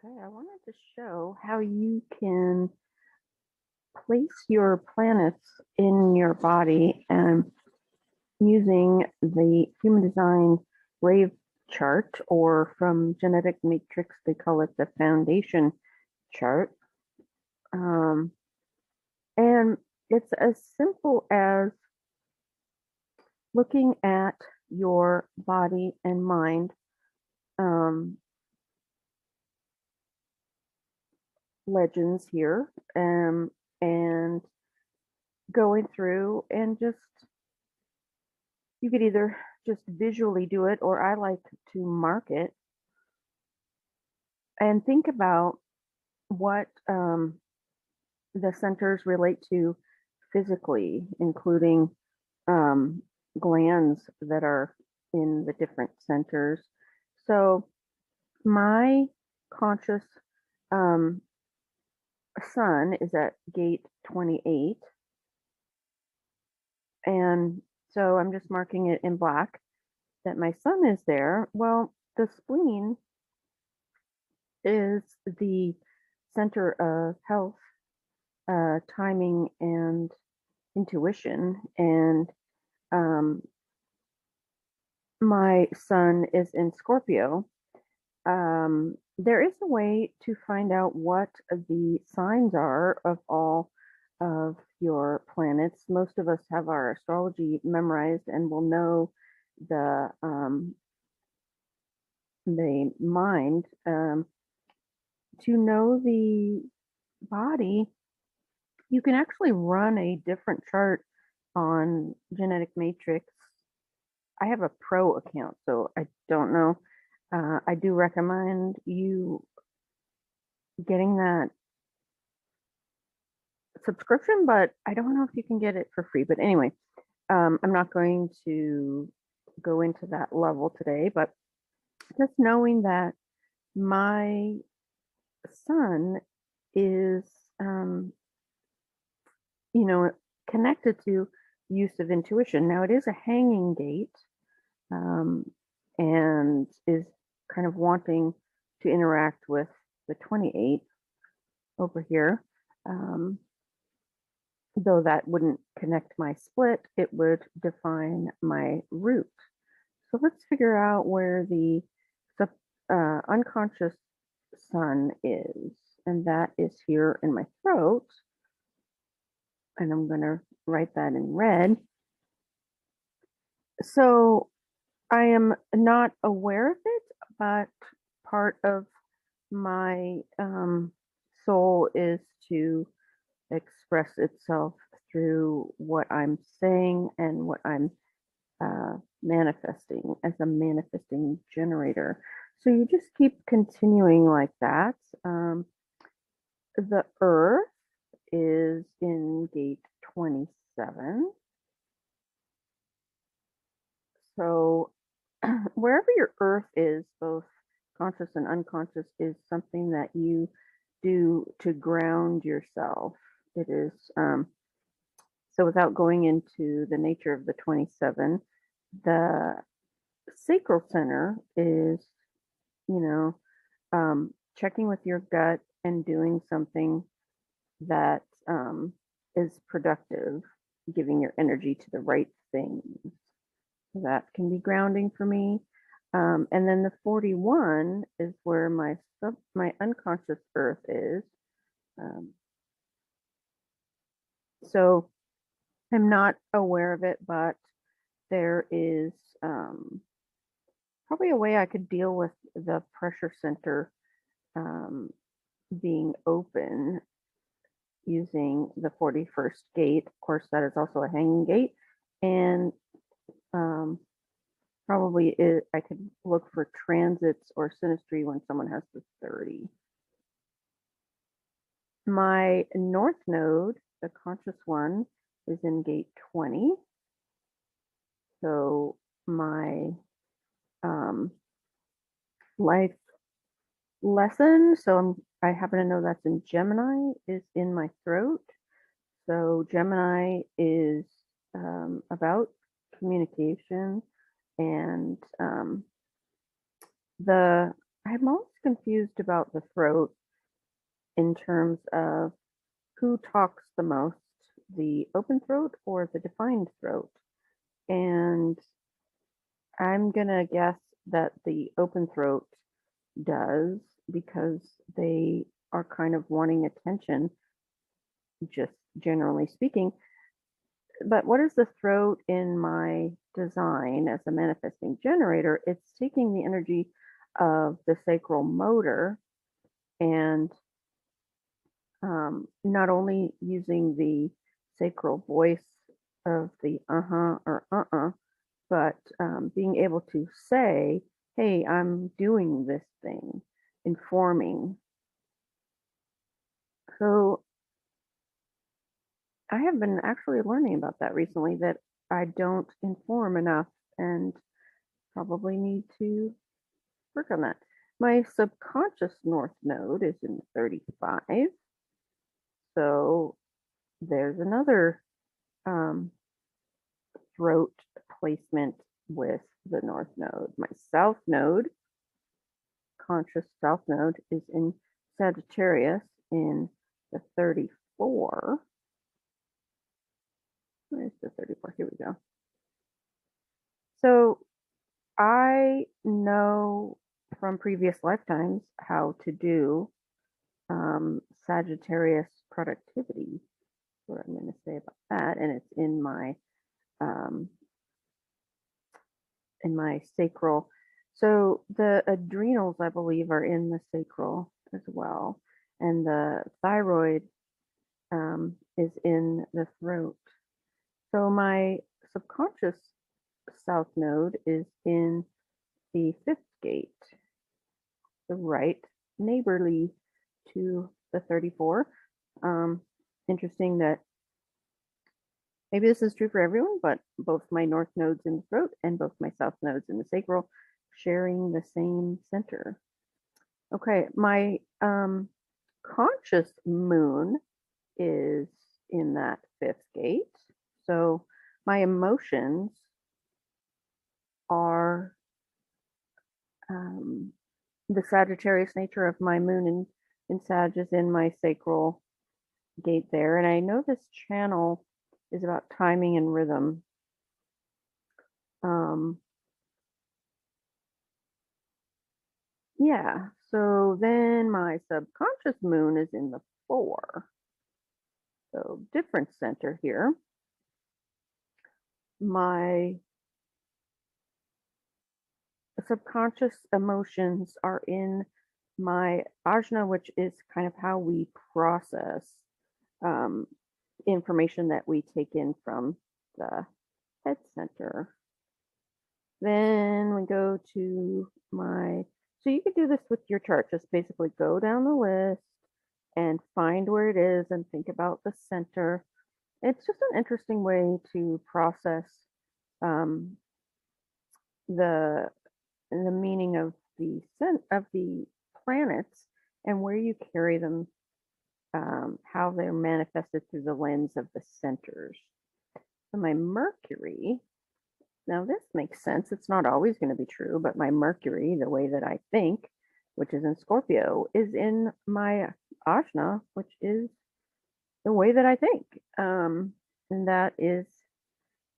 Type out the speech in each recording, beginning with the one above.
Okay, I wanted to show how you can place your planets in your body and using the human design wave chart, or from genetic matrix, they call it the foundation chart. Um, and it's as simple as looking at your body and mind, um, legends here, and going through and just you could either just visually do it, or I like to mark it and think about what the centers relate to physically, including um, glands that are in the different centers. So, my conscious um, sun is at gate 28. And so I'm just marking it in black that my sun is there. Well, the spleen is the center of health, timing, and intuition. And um, my sun is in Scorpio. There is a way to find out what the signs are of all of your planets. Most of us have our astrology memorized and will know the mind. To know the body, you can actually run a different chart on Genetic Matrix. I have a pro account, so I don't know. I do recommend you getting that subscription, but I don't know if you can get it for free. But anyway, I'm not going to go into that level today, but just knowing that my sun is, um, you know, connected to use of intuition. Now, it is a hanging gate, um, and is kind of wanting to interact with the 28 over here. Um, though that wouldn't connect my split, it would define my root. So let's figure out where the unconscious sun is. And that is here in my throat. And I'm going to write that in red. So I am not aware of it, but part of my soul is to express itself through what I'm saying and what I'm manifesting as a manifesting generator. So you just keep continuing like that. The earth is in gate 27. So wherever your earth is, both conscious and unconscious, is something that you do to ground yourself. It is, so without going into the nature of the 27, the sacral center is, you know, checking with your gut and doing something that is productive, giving your energy to the right things. That can be grounding for me. And then the 41 is where my unconscious earth is. Um, so I'm not aware of it, but there is probably a way I could deal with the pressure center um, being open using the 41st gate. Of course, that is also a hanging gate. And um, probably I could look for transits or synastry when someone has the 30. My north node, the conscious one, is in gate 20. So my life lesson, I happen to know that's in Gemini, is in my throat. So Gemini is about communication, and I'm always confused about the throat in terms of who talks the most, the open throat or the defined throat. And I'm gonna guess that the open throat does because they are kind of wanting attention, just generally speaking. But what is the throat in my design as a manifesting generator? It's taking the energy of the sacral motor and not only using the sacral voice of the uh-huh or uh-uh, but being able to say, hey, I'm doing this thing, informing. So I have been actually learning about that recently, that I don't inform enough and probably need to work on that. My subconscious north node is in 35. So there's another um, throat placement with the north node. My south node, conscious south node, is in Sagittarius in the 34. Where's the 34? Here we go. So I know from previous lifetimes how to do Sagittarius productivity. What I'm going to say about that, and it's um, in my sacral. So the adrenals, I believe, are in the sacral as well, and the thyroid is in the throat. So my subconscious south node is in the fifth gate, the right neighborly to the 34. Interesting that maybe this is true for everyone, but both my north nodes in the throat and both my south nodes in the sacral sharing the same center. Okay, my conscious moon is in that fifth gate. So my emotions are the Sagittarius nature of my moon in Sag is in my sacral gate there. And I know this channel is about timing and rhythm. Um, yeah, so then my subconscious moon is in the 4. So different center here. My subconscious emotions are in my ajna, which is kind of how we process um, information that we take in from the head center. Then we go to so you could do this with your chart. Just basically go down the list and find where it is and think about the center. It's just an interesting way to process um, the meaning of the planets and where you carry them, how they're manifested through the lens of the centers. So my Mercury, now this makes sense. It's not always going to be true, but my Mercury, the way that I think, which is in Scorpio, is in my Ajna, which is the way that I think. And that is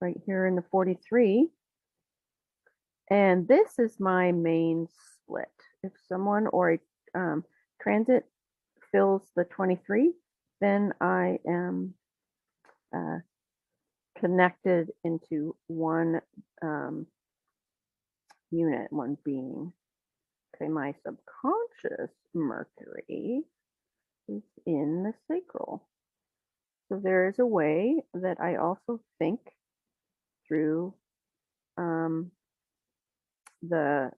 right here in the 43. And this is my main split. If someone or a transit fills the 23, then I am connected into one unit, one being. Okay, my subconscious Mercury is in the sacral. So there is a way that I also think through the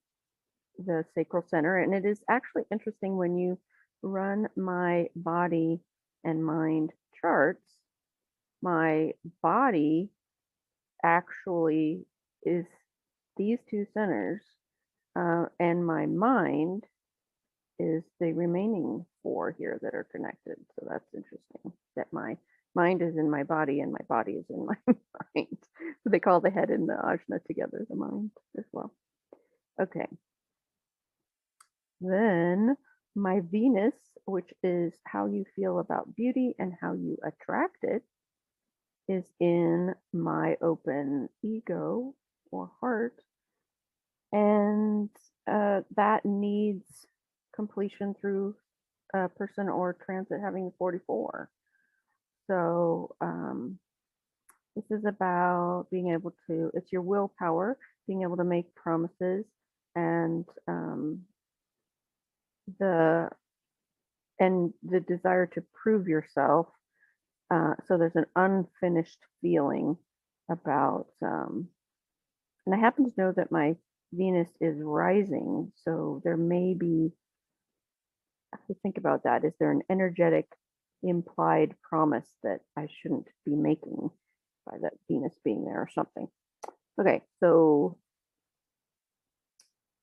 sacral center, and it is actually interesting when you run my body and mind charts. My body actually is these two centers, and my mind is the remaining 4 here that are connected. So that's interesting that my mind is in my body and my body is in my mind. So they call the head and the ajna together the mind as well. Okay. Then my Venus, which is how you feel about beauty and how you attract it, is in my open ego or heart. And that needs completion through a person or transit having 44. So this is about being able to, it's your willpower, being able to make promises and the the desire to prove yourself. So there's an unfinished feeling about, and I happen to know that my Venus is rising, so there may be, I have to think about that. Is there an energetic implied promise that I shouldn't be making by that Venus being there or something? Okay, so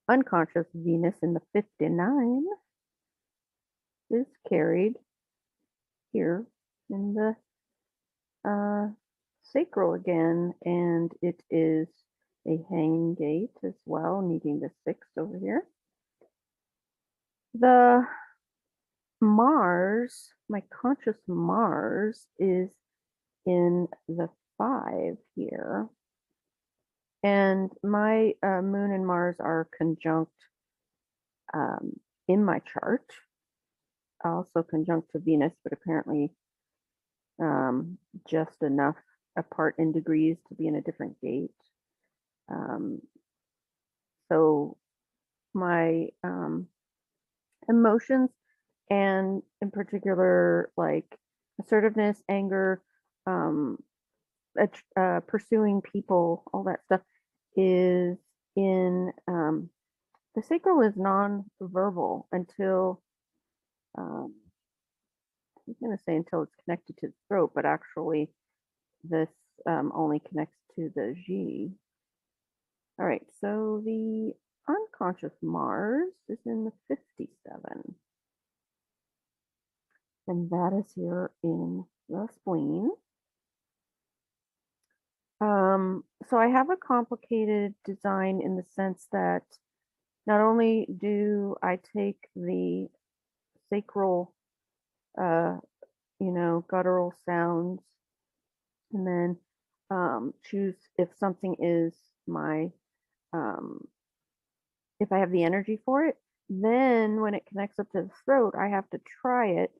unconscious Venus in the 59 is carried here in the uh, sacral again, and it is a hanging gate as well, needing the 6 over here. The Mars, my conscious Mars, is in the 5 here. And my moon and Mars are conjunct in my chart, also conjunct to Venus, but apparently just enough apart in degrees to be in a different gate. So my emotions, and in particular, like assertiveness, anger, pursuing people, all that stuff is in the sacral is non-verbal until I was going to say until it's connected to the throat, but actually this only connects to the G. All right, so the unconscious Mars is in the 57, and that is here in the spleen. So I have a complicated design in the sense that not only do I take the sacral, uh, guttural sounds and then choose if something is my, if I have the energy for it, then when it connects up to the throat, I have to try it.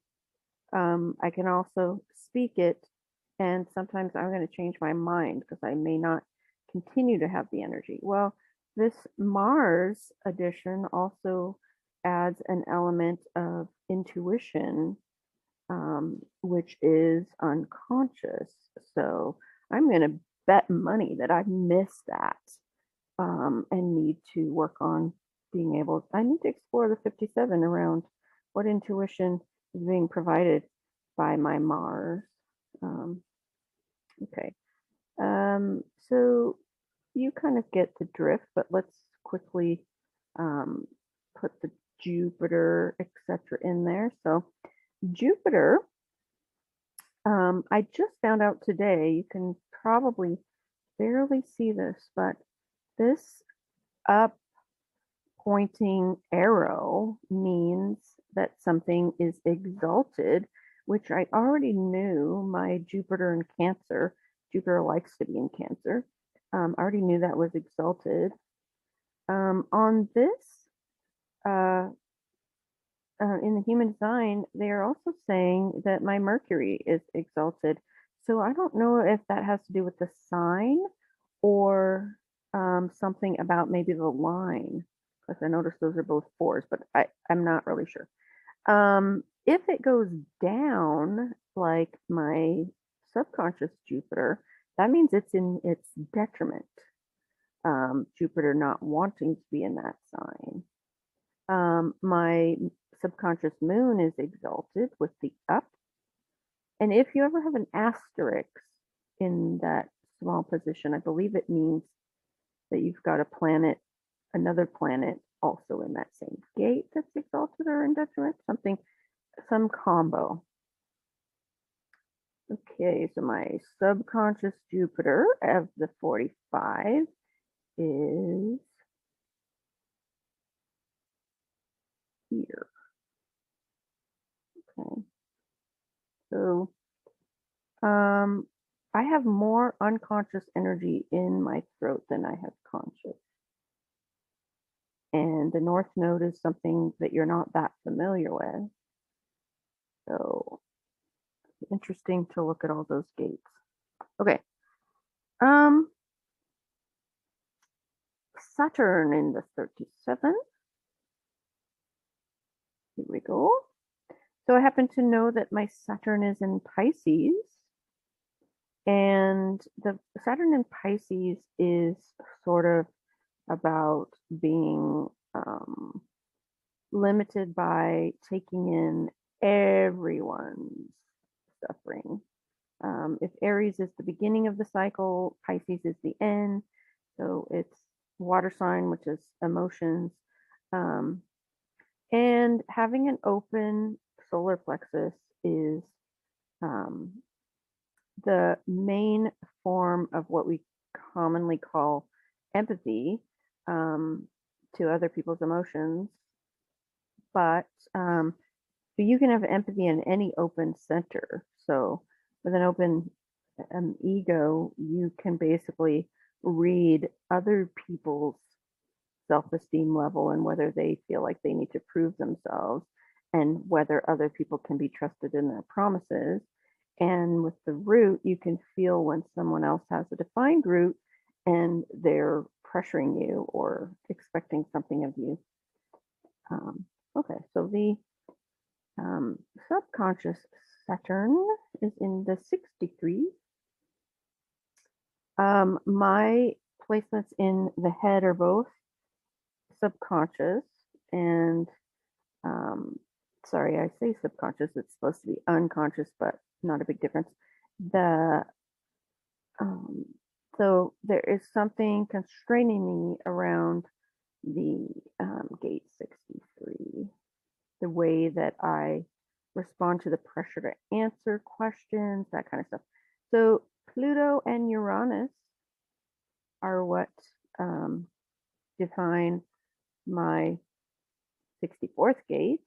I can also speak it, and sometimes I'm going to change my mind because I may not continue to have the energy. Well, this Mars addition also adds an element of intuition, which is unconscious. So I'm going to bet money that I miss that, and need to work on being able, I need to explore the 57 around what intuition is being provided by my Mars. Um, okay. So you kind of get the drift, but let's quickly um, put the Jupiter, etc. in there. So Jupiter, I just found out today, you can probably barely see this, but this up pointing arrow means that something is exalted, which I already knew. My Jupiter in Cancer, Jupiter likes to be in Cancer. I already knew that was exalted. On this, uh, in the human design, they are also saying that my Mercury is exalted. So I don't know if that has to do with the sign or something about maybe the line, because I noticed those are both 4s, but I'm not really sure. If it goes down, like my subconscious Jupiter, that means it's in its detriment. Jupiter not wanting to be in that sign. My subconscious moon is exalted with the up. And if you ever have an asterisk in that small position, I believe it means that you've got a planet, another planet also in that same gate that's exalted or in detriment, something, some combo. Okay, so my subconscious Jupiter of the 45 is here. Okay. So I have more unconscious energy in my throat than I have conscious. And the North Node is something that you're not that familiar with. So interesting to look at all those gates. Okay. Um, Saturn in the 37. Here we go. So I happen to know that my Saturn is in Pisces, and the Saturn in Pisces is sort of about being limited by taking in everyone's suffering. If Aries is the beginning of the cycle, Pisces is the end. So it's water sign, which is emotions. Um, and having an open solar plexus is um, the main form of what we commonly call empathy um, to other people's emotions. But you can have empathy in any open center. So with an open ego, you can basically read other people's self-esteem level and whether they feel like they need to prove themselves and whether other people can be trusted in their promises. And with the root, you can feel when someone else has a defined root and they're pressuring you or expecting something of you. Okay, so the subconscious Saturn is in the 63. My placements in the head are both subconscious and sorry, I say subconscious, it's supposed to be unconscious, but not a big difference. The um, so there is something constraining me around the gate 63, the way that I respond to the pressure to answer questions, that kind of stuff. So Pluto and Uranus are what um, define my 64th gate.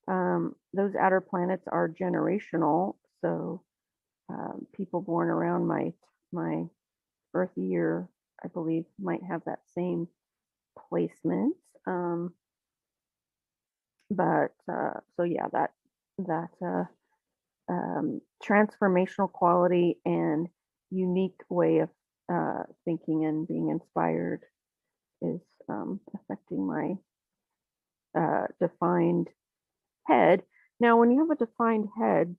Those outer planets are generational, so people born around my birth year, I believe, might have that same placement. But so yeah, that transformational quality and unique way of thinking and being inspired is affecting my defined head. Now, when you have a defined head,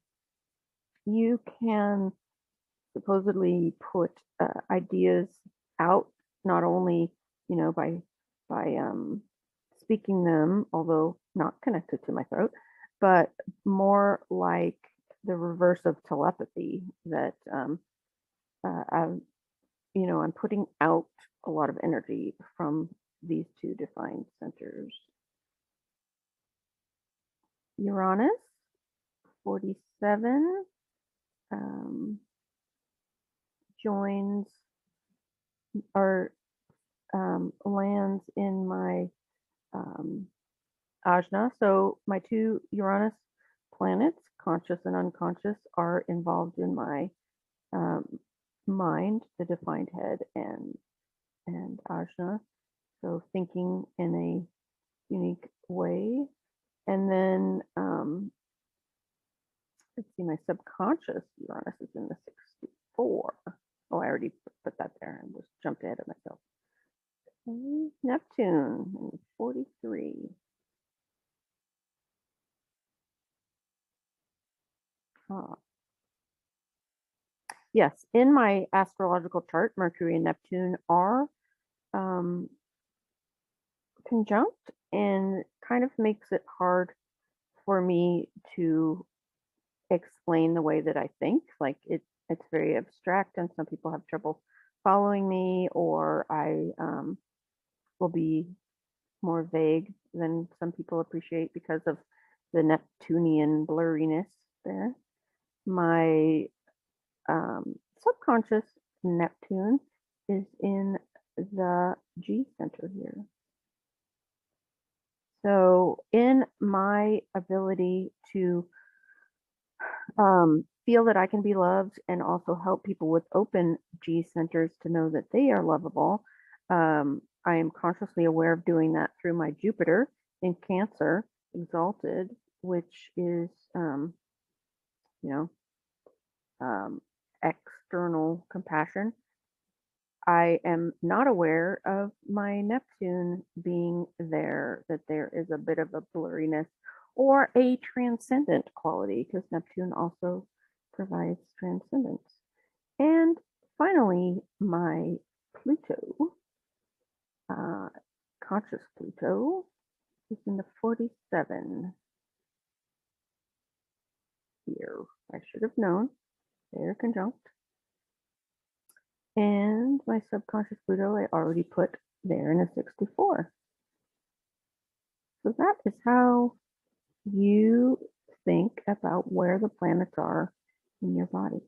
you can supposedly put ideas out, not only by speaking them, although not connected to my throat, but more like the reverse of telepathy. That I'm I'm putting out a lot of energy from these two defined centers. Uranus 47 um, joins or lands in my ajna. So my two Uranus planets, conscious and unconscious, are involved in my um, mind, the defined head, and ajna. So thinking in a unique way. And then let's see, my subconscious Uranus is in the 64. Oh, I already put that there and just jumped ahead of myself. Neptune in 43. Ah, yes, in my astrological chart, Mercury and Neptune are um, conjunct and kind of makes it hard for me to explain the way that I think. Like it's very abstract, and some people have trouble following me, or I will be more vague than some people appreciate because of the Neptunian blurriness there. My subconscious Neptune is in the G center here. So in my ability to feel that I can be loved and also help people with open G centers to know that they are lovable. I am consciously aware of doing that through my Jupiter in Cancer, exalted, which is, you know, um, external compassion. I am not aware of my Neptune being there, that there is a bit of a blurriness or a transcendent quality, because Neptune also provides transcendence. And finally, my Pluto, uh, conscious Pluto, is in the 47 here. I should have known. They're conjunct. And my subconscious Pluto, I already put there in a 64. So that is how you think about where the planets are in your body.